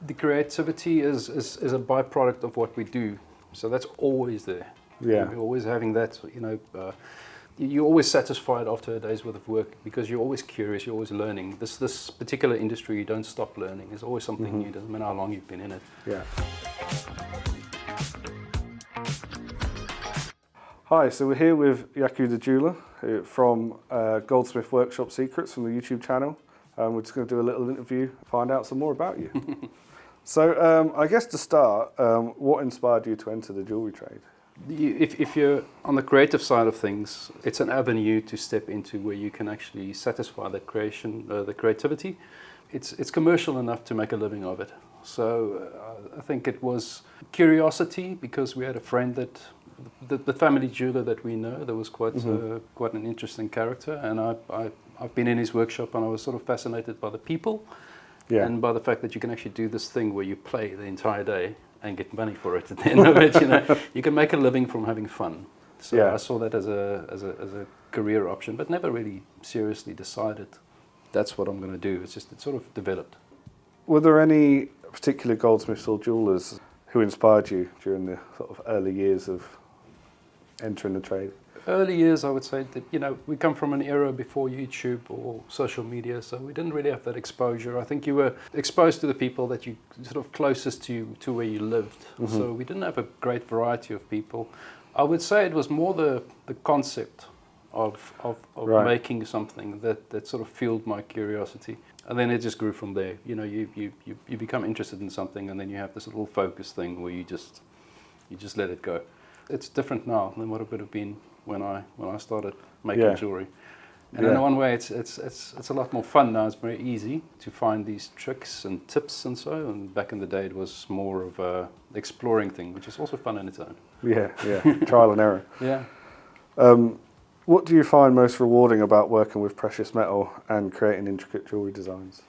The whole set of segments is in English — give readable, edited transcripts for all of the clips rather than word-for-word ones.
The creativity is a byproduct of what we do, so that's always there. Yeah. You're always having that, you're always satisfied after a day's worth of work because you're always curious, you're always learning. This particular industry, you don't stop learning. There's always something new, doesn't matter how long you've been in it. Yeah. Hi, so we're here with Jaco the Jeweller from Goldsmith Workshop Secrets from the YouTube channel. We're just going to do a little interview, find out some more about you. So I guess to start, what inspired you to enter the jewellery trade? If you're on the creative side of things, it's an avenue to step into where you can actually satisfy the creativity. It's commercial enough to make a living of it. So I think it was curiosity because we had a friend that the family jeweler that we know, that was quite an interesting character, and I've been in his workshop and I was sort of fascinated by the people. Yeah. And by the fact that you can actually do this thing where you play the entire day and get money for it at the end of it, you can make a living from having fun. So yeah. I saw that as a career option, but never really seriously decided that's what I'm going to do. It sort of developed. Were there any particular goldsmiths or jewellers who inspired you during the sort of early years of entering the trade? Early years, I would say that, we come from an era before YouTube or social media, so we didn't really have that exposure. I think you were exposed to the people that you sort of closest to where you lived. So we didn't have a great variety of people. I would say it was more the concept of right. making something that sort of fueled my curiosity. And then it just grew from there. You become interested in something, and then you have this little focus thing where you just let it go. It's different now than what it would have been when I started making jewellery. And in one way it's a lot more fun now. It's very easy to find these tricks and tips and so, and back in the day it was more of a exploring thing, which is also fun in its own. Yeah, trial and error. Yeah. What do you find most rewarding about working with precious metal and creating intricate jewellery designs?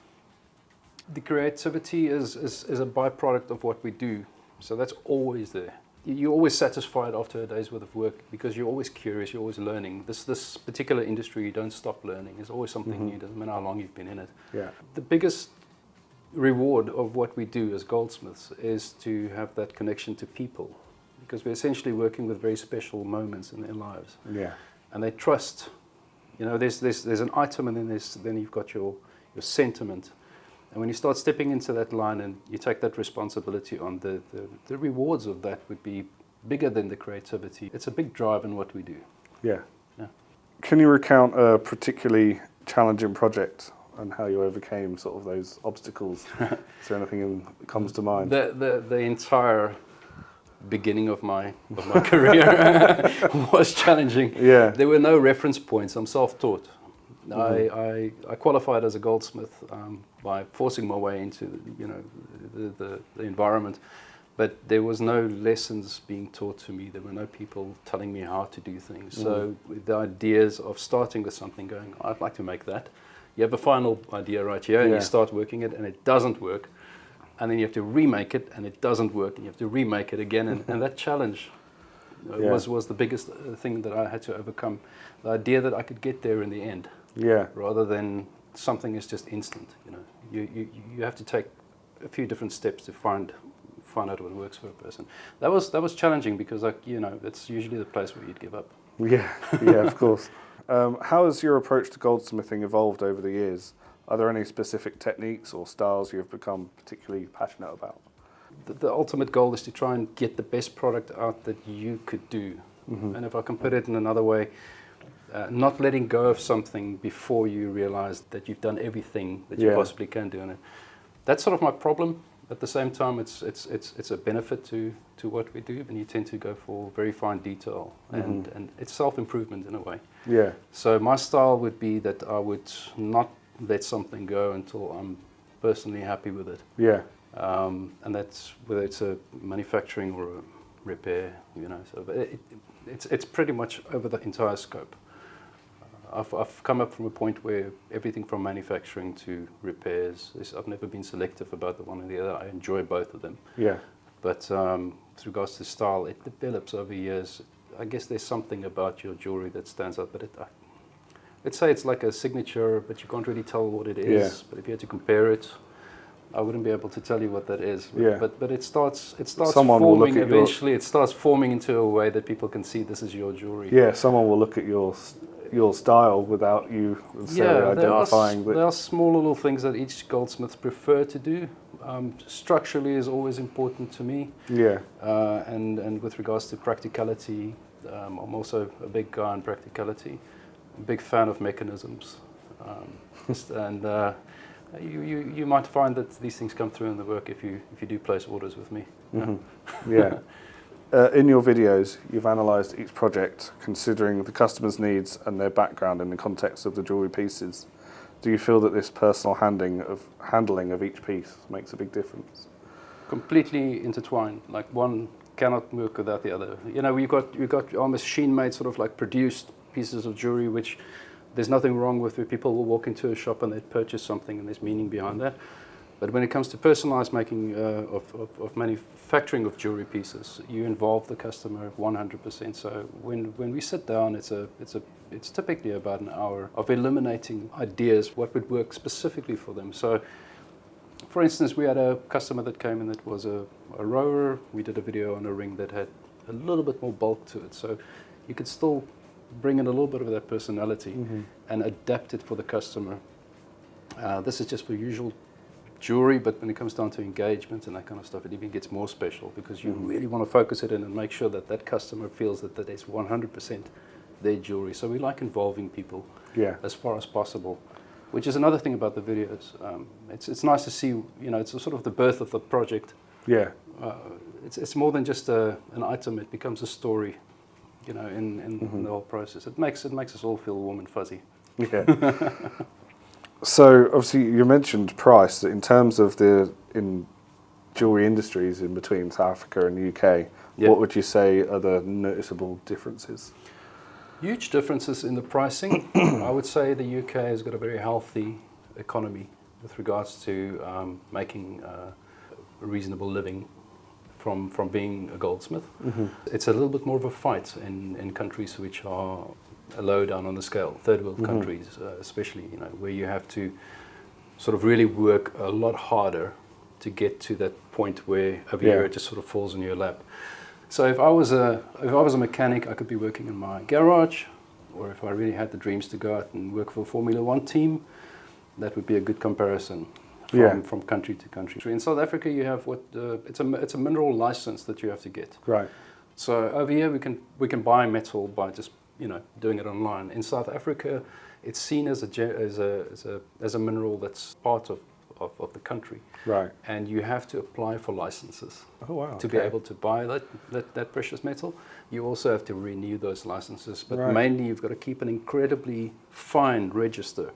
The creativity is a byproduct of what we do, so that's always there. You're always satisfied after a day's worth of work because you're always curious, you're always learning. This particular industry, you don't stop learning. There's always something new, doesn't matter how long you've been in it. Yeah. The biggest reward of what we do as goldsmiths is to have that connection to people, because we're essentially working with very special moments in their lives. Yeah. And they trust. There's an item, and then you've got your sentiment. And when you start stepping into that line and you take that responsibility on, the rewards of that would be bigger than the creativity. It's a big drive in what we do. Yeah. Can you recount a particularly challenging project and how you overcame sort of those obstacles? Is there anything that comes to mind? The entire beginning of my career was challenging. Yeah. There were no reference points. I'm self-taught. I qualified as a goldsmith by forcing my way into the environment, but there was no lessons being taught to me. There were no people telling me how to do things. So the ideas of starting with something, going, I'd like to make that. You have a final idea right here, and you start working it, and it doesn't work, and then you have to remake it, and it doesn't work, and you have to remake it again, and that challenge was the biggest thing that I had to overcome. The idea that I could get there in the end. Yeah. Rather than something is just instant, you have to take a few different steps to find out what works for a person. That was challenging because it's usually the place where you'd give up. Yeah, of course. How has your approach to goldsmithing evolved over the years? Are there any specific techniques or styles you've become particularly passionate about? The ultimate goal is to try and get the best product out that you could do. And if I can put it in another way, not letting go of something before you realize that you've done everything that you possibly can do in it. That's sort of my problem. At the same time, it's a benefit to what we do, and you tend to go for very fine detail, and it's self-improvement in a way. Yeah. So my style would be that I would not let something go until I'm personally happy with it. Yeah. And that's whether it's a manufacturing or a repair, So it's pretty much over the entire scope. I've come up from a point where everything from manufacturing to repairs, I've never been selective about the one or the other. I enjoy both of them. Yeah. But with regards to style, it develops over years. I guess there's something about your jewelry that stands out, but let's say it's like a signature, but you can't really tell what it is. Yeah. But if you had to compare it, I wouldn't be able to tell you what that is. Yeah. But it starts Someone will look forming at eventually. It starts forming into a way that people can see this is your jewelry. Yeah, someone will look at your style without you necessarily identifying that. There are small little things that each goldsmith prefer to do. Structurally is always important to me. Yeah. And with regards to practicality, I'm also a big guy on practicality. I'm a big fan of mechanisms. And you might find that these things come through in the work if you do place orders with me. Mm-hmm. Yeah. In your videos, you've analysed each project considering the customer's needs and their background in the context of the jewellery pieces. Do you feel that this personal handling of each piece makes a big difference? Completely intertwined. Like one cannot work without the other. You know, you've got our machine-made sort of like produced pieces of jewellery, which there's nothing wrong with, where people will walk into a shop and they'd purchase something and there's meaning behind that. But when it comes to personalised making of manufacturing of jewellery pieces, you involve the customer 100%. So when we sit down, it's typically about an hour of eliminating ideas, what would work specifically for them. So, for instance, we had a customer that came in that was a rower. We did a video on a ring that had a little bit more bulk to it. So you could still bring in a little bit of that personality and adapt it for the customer. This is just for usual jewelry, but when it comes down to engagement and that kind of stuff, it even gets more special because you really want to focus it in and make sure that that customer feels that that is 100% their jewelry. So we like involving people as far as possible, which is another thing about the videos. It's nice to see, you know, it's a sort of the birth of the project. Yeah. It's more than just an item, it becomes a story, you know, in the whole process. It makes us all feel warm and fuzzy. Yeah. So obviously you mentioned price. In terms of in jewellery industries in between South Africa and the UK, what would you say are the noticeable differences? Huge differences in the pricing. I would say the UK has got a very healthy economy with regards to making a reasonable living from being a goldsmith. It's a little bit more of a fight in countries which are low down on the scale, third world countries especially, you know, where you have to sort of really work a lot harder to get to that point where over here it just sort of falls in your lap. So if I was a mechanic, I could be working in my garage, or if I really had the dreams to go out and work for a Formula One team, that would be a good comparison from country to country. In South Africa, you have it's a mineral license that you have to get. Right. So over here we can buy metal by just, you know, doing it online. In South Africa, it's seen as a mineral that's part of the country. Right. And you have to apply for licenses to be able to buy that precious metal. You also have to renew those licenses, but mainly you've got to keep an incredibly fine register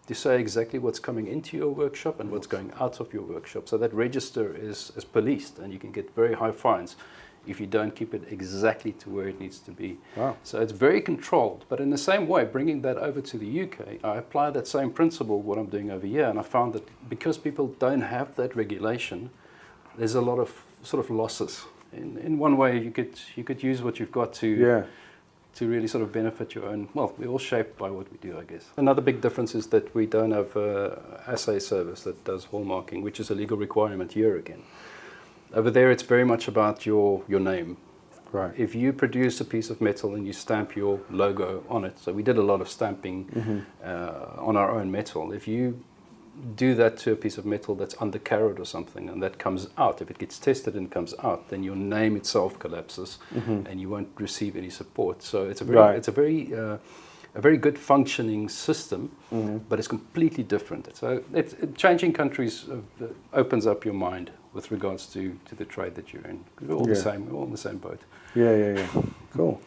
to say exactly what's coming into your workshop and what's going out of your workshop. So that register is policed, and you can get very high fines if you don't keep it exactly to where it needs to be. Wow. So it's very controlled. But in the same way, bringing that over to the UK, I apply that same principle, what I'm doing over here, and I found that because people don't have that regulation, there's a lot of sort of losses. In one way, you could use what you've got to really sort of benefit your own. Well, we're all shaped by what we do, I guess. Another big difference is that we don't have assay service that does hallmarking, which is a legal requirement here again. Over there, it's very much about your name. Right. If you produce a piece of metal and you stamp your logo on it, so we did a lot of stamping on our own metal. If you do that to a piece of metal that's under carat or something, and that comes out, if it gets tested and comes out, then your name itself collapses, and you won't receive any support. So it's a very good functioning system, but it's completely different. So changing countries opens up your mind with regards to the trade that you're in. We're all the same. We're all in the same boat. Yeah. Cool.